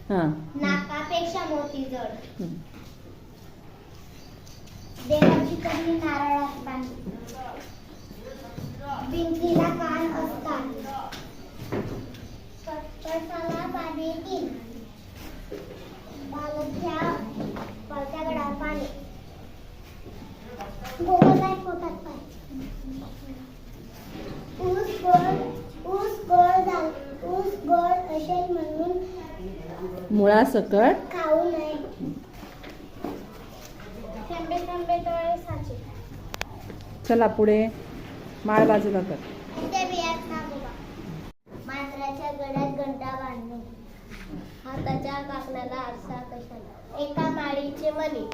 हा नाकापेक्षा मोती जड. देवाची कधी नारळात बांधली. भिंतीला कान असतात. कळसाला पाने तीन. पालथ्या गडावर पाणी. गोगलगाय पोटात पाय. ऊस गोड असेल म्हणून मुळासकट खाऊ नये. थेंबे थेंबे तळे साचे. चला पुढे माळ बाजूला कर. त्या बियात नागोबा. मांजराच्या गळ्यात घंटा बांधणे. हाताच्या काकणाला आरसा कशाला. एका माळीचे मणी.